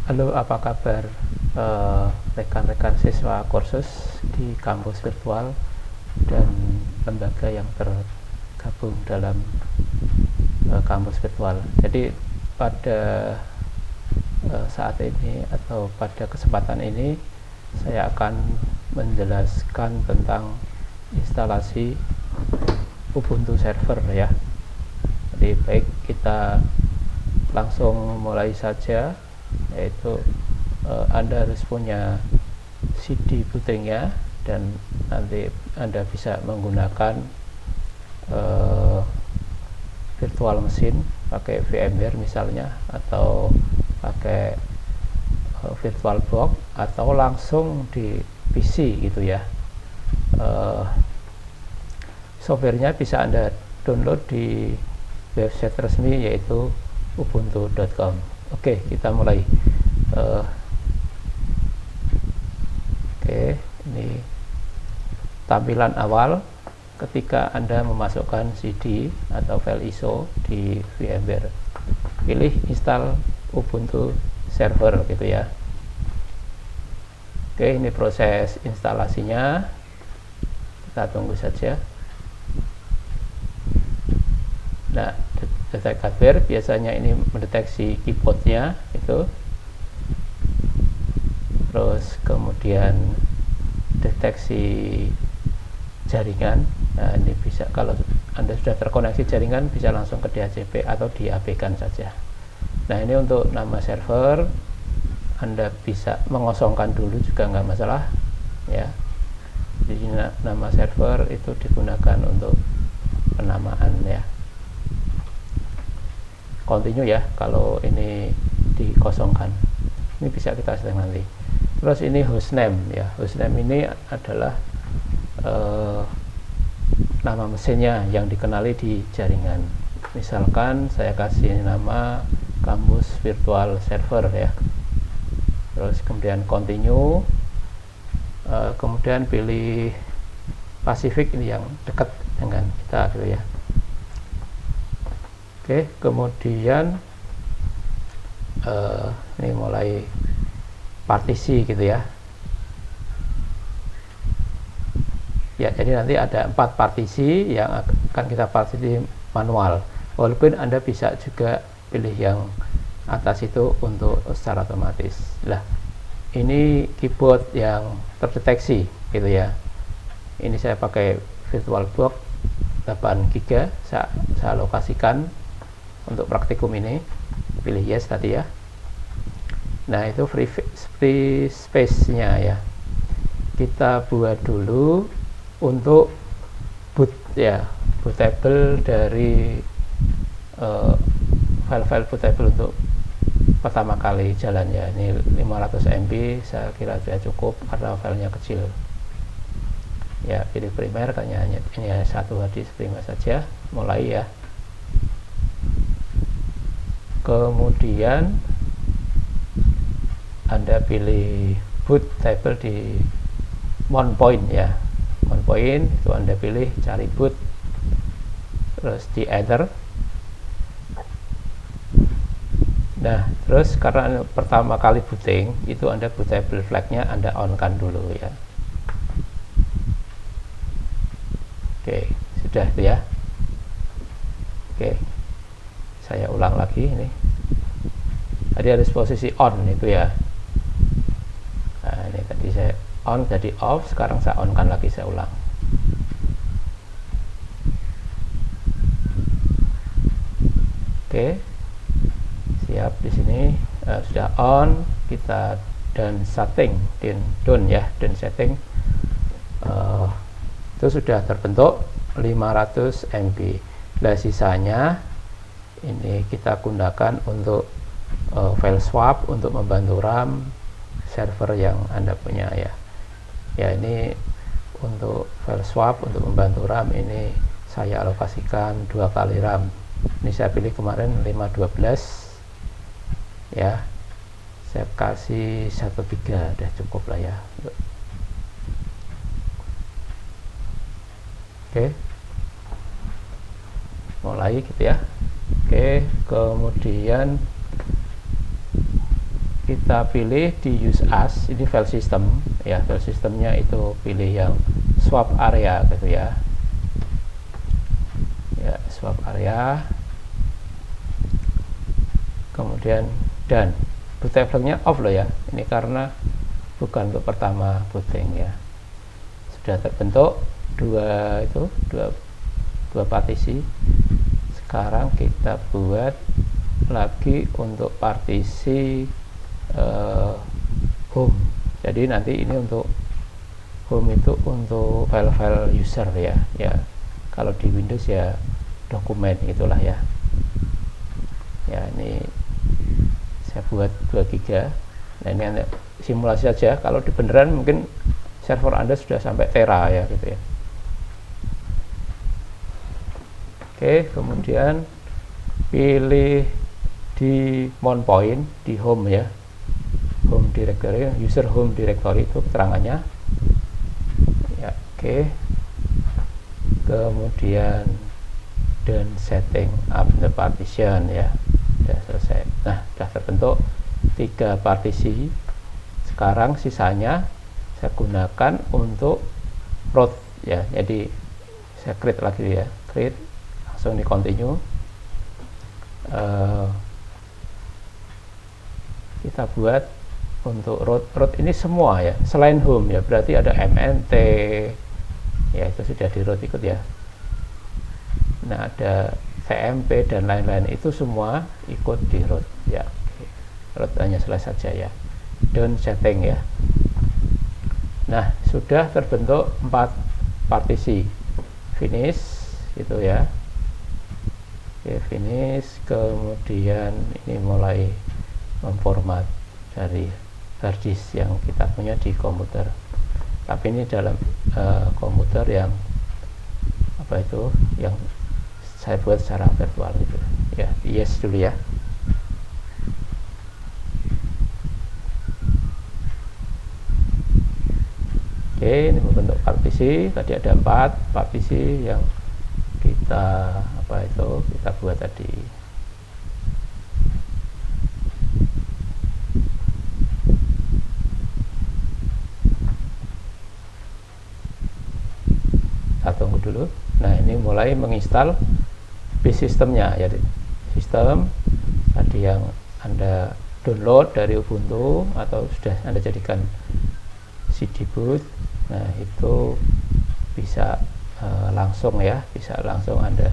Halo, apa kabar rekan-rekan siswa kursus di kampus virtual dan lembaga yang tergabung dalam kampus virtual. Jadi pada saat ini atau pada kesempatan ini saya akan menjelaskan tentang instalasi Ubuntu server ya. Jadi baik, kita langsung mulai saja, yaitu Anda harus punya CD bootingnya dan nanti Anda bisa menggunakan virtual machine pakai VMware misalnya, atau pakai VirtualBox, atau langsung di PC gitu ya. Softwarenya bisa Anda download di website resmi yaitu ubuntu.com. Oke, kita mulai. Oke, ini tampilan awal ketika Anda memasukkan CD atau file ISO di VMware. Pilih install Ubuntu server gitu ya. Oke, ini proses instalasinya, kita tunggu saja. Nah, detek hardware biasanya ini mendeteksi keyboardnya itu, terus kemudian deteksi jaringan. Nah, ini bisa, kalau Anda sudah terkoneksi jaringan, bisa langsung ke DHCP atau di-AP-kan saja. Nah, ini untuk nama server, Anda bisa mengosongkan dulu juga nggak masalah ya. Jadi nama server itu digunakan untuk penamaan ya. Continue ya kalau ini dikosongkan. Ini bisa kita setting nanti. Terus ini hostname ya. Hostname ini adalah nama mesinnya yang dikenali di jaringan. Misalkan saya kasih nama kampus virtual server ya. Terus kemudian continue, kemudian pilih Pacific, ini yang dekat dengan kita gitu ya. Oke, kemudian ini mulai partisi gitu ya. Ya, jadi nanti ada 4 partisi yang akan kita partisi manual. Walaupun Anda bisa juga pilih yang atas itu untuk secara otomatis. Lah, ini keyboard yang terdeteksi gitu ya. Ini saya pakai VirtualBox 8 GB, saya alokasikan untuk praktikum ini. Pilih yes tadi ya. Nah, itu free space-nya ya. Kita buat dulu untuk boot ya, bootable dari file-file bootable untuk pertama kali jalan ya. Ini 500 MB saya kira sudah cukup karena filenya kecil ya. Pilih primer, hanya ini ya, satu harddisk primer saja. Mulai ya. Kemudian Anda pilih bootable di mount point ya. Mount point itu Anda pilih cari boot, terus di enter. Nah, terus karena pertama kali booting itu Anda bootable flag-nya Anda on kan dulu ya. Oke, sudah itu ya. Oke, saya ulang lagi ini. Tadi harus posisi on itu ya. Nah, ini tadi saya on jadi off, sekarang saya on kan lagi, saya ulang. Oke, siap. Di sini sudah on, kita dan setting down ya, dan setting itu sudah terbentuk 500 MB. Nah, sisanya ini kita gunakan untuk file swap untuk membantu RAM server yang Anda punya ya. Ya, ini untuk file swap untuk membantu RAM, ini saya alokasikan 2 kali RAM. Ini saya pilih kemarin 512 ya. Saya kasih 1/3, udah cukup lah ya. Oke, mulai gitu ya. Oke, kemudian kita pilih di use as, ini file system ya, file systemnya itu pilih yang swap area gitu ya, swap area, kemudian dan bootable-nya off loh ya, ini karena bukan untuk pertama booting ya. Sudah terbentuk dua partisi. Sekarang kita buat lagi untuk partisi home. Jadi nanti ini untuk home itu untuk file-file user ya. Kalau di Windows ya dokumen itulah ya. Ini saya buat 2 GB. Nah, ini simulasi saja. Kalau di beneran mungkin server Anda sudah sampai tera ya gitu ya. Oke, kemudian pilih di mount point di home ya, home directory, user home directory itu keterangannya ya. Oke, kemudian dan setting up the partition ya, sudah selesai. Nah, sudah terbentuk 3 partisi. Sekarang sisanya saya gunakan untuk root ya, jadi saya create lagi ya, create, langsung di continue. Kita buat untuk root ini semua ya, selain home ya, berarti ada mnt ya, itu sudah di root ikut ya. Nah, ada tmp dan lain-lain, itu semua ikut di root ya. Root hanya selesai saja ya, down setting ya. Nah, sudah terbentuk 4 partisi. Finish gitu ya. Oke, finish. Kemudian ini mulai memformat dari hard disk yang kita punya di komputer, tapi ini dalam komputer yang yang saya buat secara virtual gitu ya. Yes dulu ya. Oke, ini membentuk partisi. Tadi ada 4 partisi yang kita kita buat tadi. Kita tunggu dulu. Nah, ini mulai menginstal base systemnya ya, sistem tadi yang Anda download dari Ubuntu atau sudah Anda jadikan CD boot. Nah, itu bisa langsung ya, Anda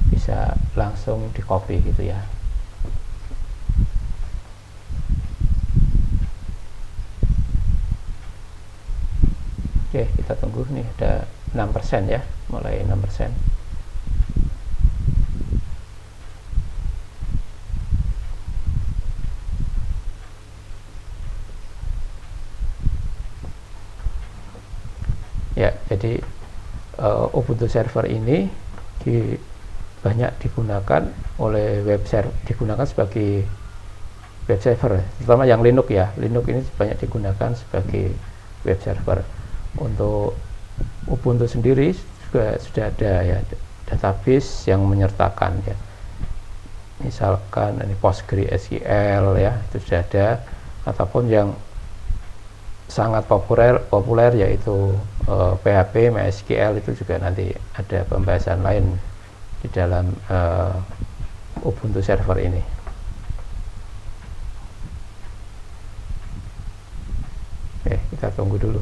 bisa langsung di copy gitu ya. Oke, kita tunggu nih, ada 6% ya, mulai 6%. Ya, jadi Ubuntu server ini banyak digunakan oleh web server, digunakan sebagai web server, terutama yang Linux ya. Linux ini banyak digunakan sebagai web server. Untuk Ubuntu sendiri juga sudah ada ya database yang menyertakan ya. Misalkan ini PostgreSQL ya, itu sudah ada, ataupun yang sangat populer yaitu PHP, MySQL, itu juga nanti ada pembahasan lain di dalam Ubuntu server ini. Oke, kita tunggu dulu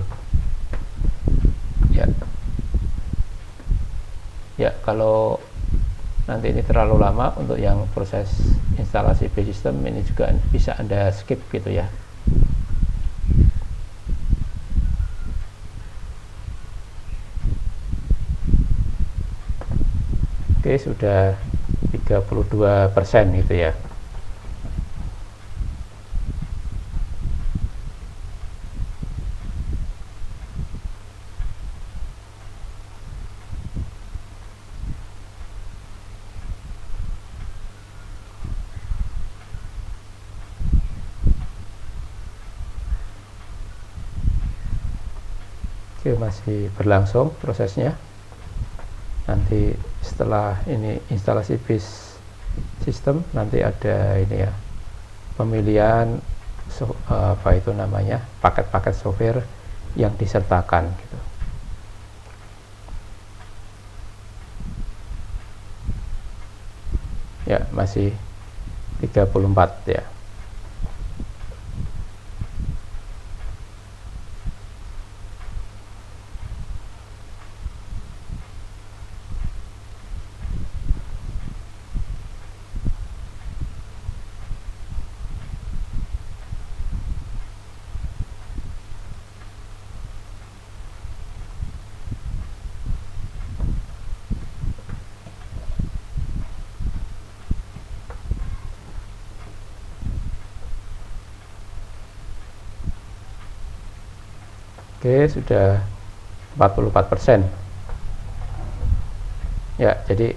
ya. Kalau nanti ini terlalu lama untuk yang proses instalasi base system, ini juga bisa Anda skip gitu ya. Oke, sudah 32% gitu ya. Oke, masih berlangsung prosesnya. Nanti setelah ini instalasi base system, nanti ada ini ya, pemilihan apa itu namanya, paket-paket software yang disertakan gitu. Ya, masih 34 ya. Oke, sudah 44%. Ya, jadi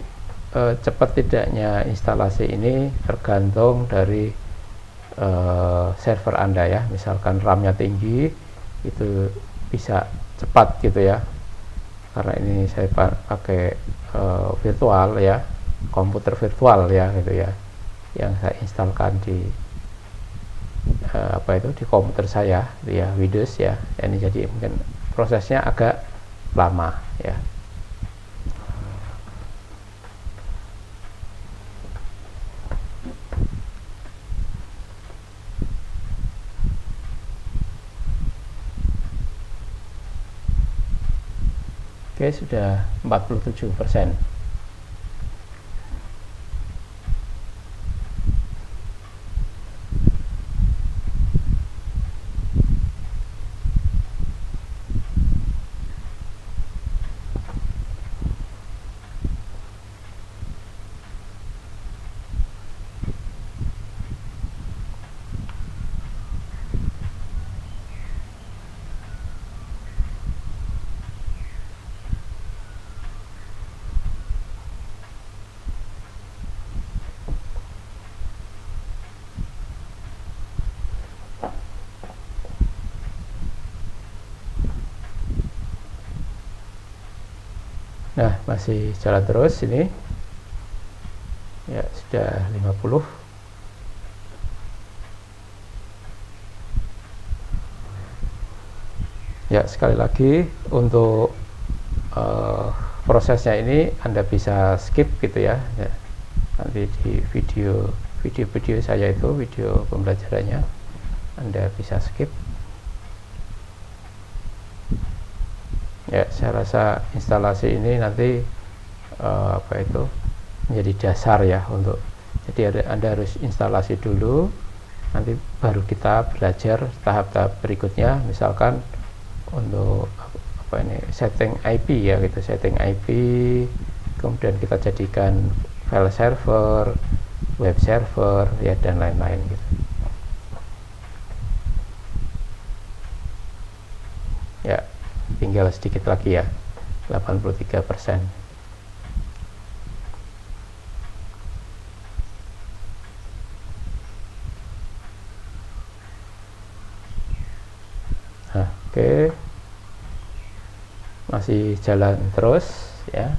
cepat tidaknya instalasi ini tergantung dari server Anda ya. Misalkan RAM-nya tinggi, itu bisa cepat gitu ya. Karena ini saya pakai virtual ya, komputer virtual ya gitu ya, yang saya instalkan di di komputer saya gitu ya, Windows ya. Ini jadi mungkin prosesnya agak lama ya. Oke, sudah 47%. Nah, masih jalan terus ini. Ya, sudah 50. Ya, sekali lagi untuk prosesnya ini Anda bisa skip gitu ya. Ya, nanti di video saya itu, video pembelajarannya, Anda bisa skip. Ya, saya rasa instalasi ini nanti menjadi dasar ya untuk, jadi Anda harus instalasi dulu, nanti baru kita belajar tahap-tahap berikutnya, misalkan untuk setting IP ya gitu, setting IP, kemudian kita jadikan file server, web server ya, dan lain-lain gitu. Ya, tinggal sedikit lagi ya, 83%. Nah, oke. Masih jalan terus ya.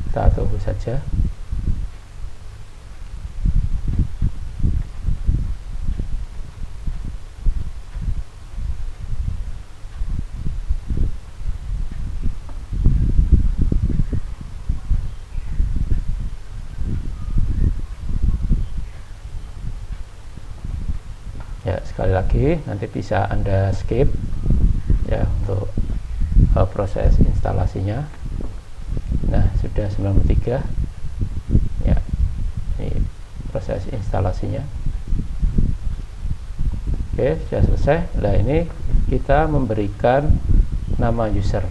Kita tunggu saja. Ya, sekali lagi nanti bisa Anda skip ya untuk proses instalasinya. Nah, sudah 93 ya, ini proses instalasinya. Oke, sudah selesai. Nah, ini kita memberikan nama user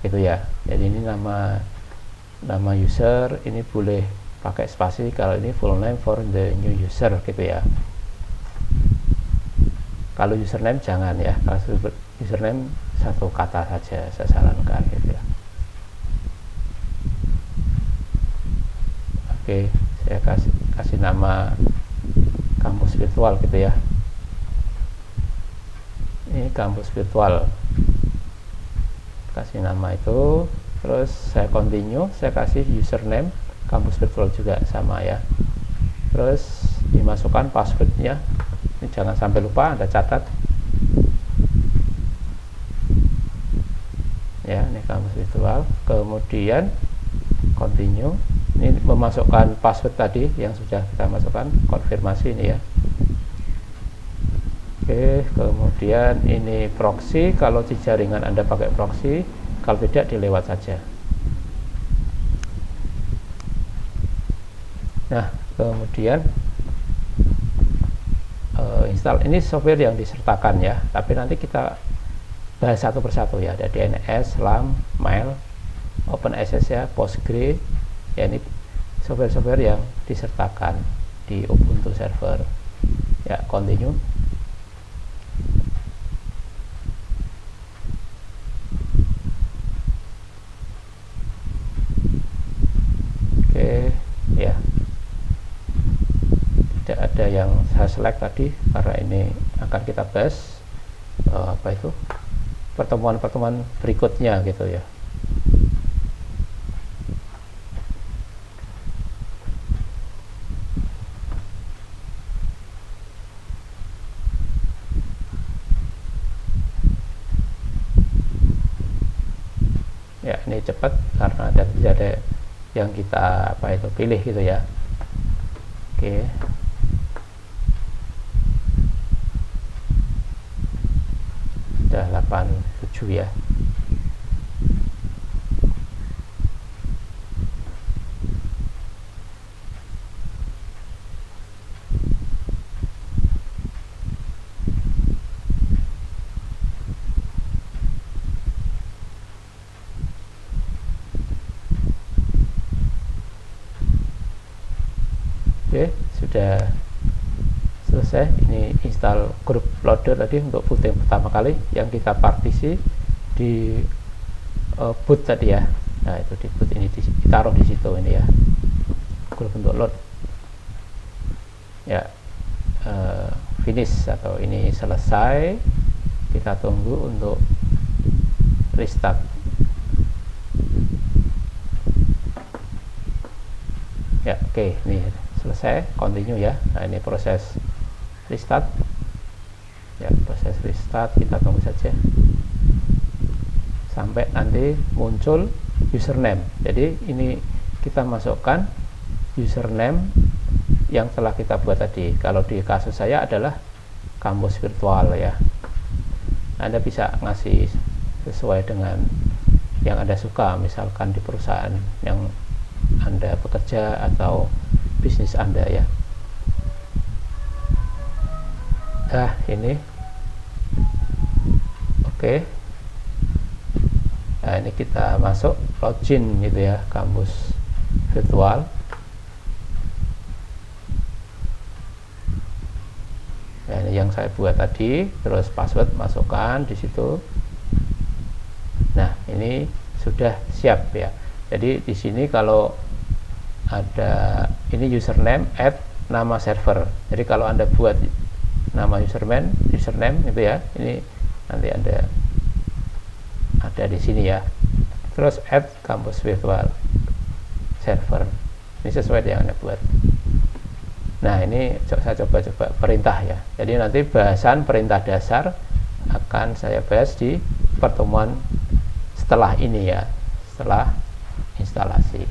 gitu ya. Jadi ini nama user ini boleh pakai spasi kalau ini full name for the new user gitu ya. Kalau username jangan ya, kalau username satu kata saja saya sarankan gitu ya. Oke, saya kasih nama kampus virtual gitu ya. Ini kampus virtual, kasih nama itu, terus saya continue, saya kasih username kampus virtual juga sama ya, terus dimasukkan passwordnya. Ini jangan sampai lupa, Anda catat ya. Ini kampus virtual, kemudian continue. Ini memasukkan password tadi yang sudah kita masukkan, konfirmasi ini ya. Oke, kemudian ini proxy, kalau di jaringan Anda pakai proxy, kalau tidak dilewat saja. Nah, kemudian install. Ini software yang disertakan ya, tapi nanti kita bahas satu persatu ya. Ada DNS, SLAM, Mail, OpenSSH ya, Postgre ya. Ini software-software yang disertakan di Ubuntu server ya. Continue. Oke ya, tidak ada yang saya select tadi karena ini akan kita bahas apa itu pertemuan-pertemuan berikutnya gitu ya. Ya, ini cepat karena tidak ada yang kita apa itu pilih gitu ya. Oke. Sudah 87 ya. Oke, sudah selesai. Ini install group loader tadi untuk booting pertama kali yang kita partisi di boot tadi ya. Nah, itu di boot ini ditaruh di situ ini ya, grup untuk load ya. Finish atau ini selesai, kita tunggu untuk restart ya. Oke, ini selesai, continue ya. Nah, ini proses restart ya, proses restart, kita tunggu saja sampai nanti muncul username. Jadi ini kita masukkan username yang telah kita buat tadi. Kalau di kasus saya adalah kampus virtual ya. Anda bisa ngasih sesuai dengan yang Anda suka, misalkan di perusahaan yang Anda bekerja atau bisnis Anda ya. Nah, ini oke. Nah, ini kita masuk login gitu ya, kampus virtual. Nah, ini yang saya buat tadi, terus password masukkan di situ. Nah, ini sudah siap ya. Jadi di sini kalau ada ini username add nama server. Jadi kalau Anda buat nama username itu ya, ini nanti Anda ada di sini ya. Terus add kampus virtual server. Ini sesuai dengan yang Anda buat. Nah, ini saya coba perintah ya. Jadi nanti bahasan perintah dasar akan saya bahas di pertemuan setelah ini ya, setelah instalasi.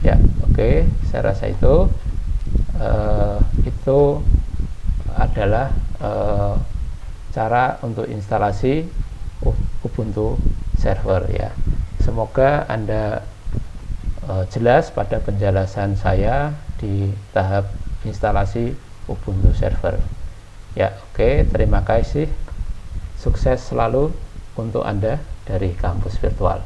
Ya, oke, saya rasa itu adalah cara untuk instalasi Ubuntu server ya. Semoga Anda jelas pada penjelasan saya di tahap instalasi Ubuntu server. Ya, oke, terima kasih. Sukses selalu untuk Anda dari kampus virtual.